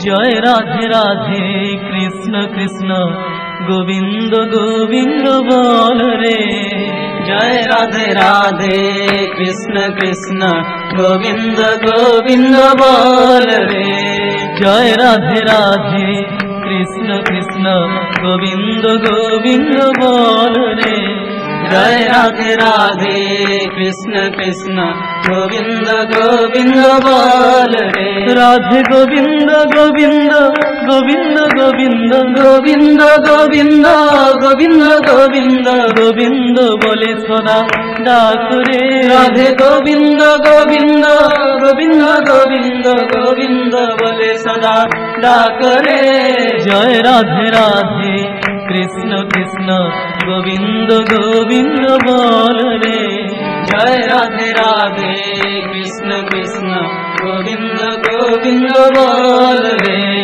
জয় রাধে রাধে কৃষ্ণ কৃষ্ণ গোবিন্দ গোবিন্দ বল রে। জয় রাধে রাধে কৃষ্ণ কৃষ্ণ গোবিন্দ গোবিন্দ বল রে। জয় রাধে রাধে কৃষ্ণ কৃষ্ণ গোবিন্দ গোবিন্দ বল রে। জয় রাধে রাধে কৃষ্ণ কৃষ্ণ গোবিন্দ গোবিন্দ বল রে। রাধে গোবিন্দ গোবিন্দ গোবিন্দ গোবিন্দ গোবিন্দ গোবিন্দ গোবিন্দ গোবিন্দ গোবিন্দ বলে সদা ডাক রে। রাধে গোবিন্দ গোবিন্দ গোবিন্দ গোবিন্দ গোবিন্দ বলে সদা ডাক রে। জয় রাধে রাধে কৃষ্ণ কৃষ্ণ গোবিন্দ গোবিন্দ বল রে। জয় রাধে রাধে কৃষ্ণ কৃষ্ণ গোবিন্দ গোবিন্দ বল রে।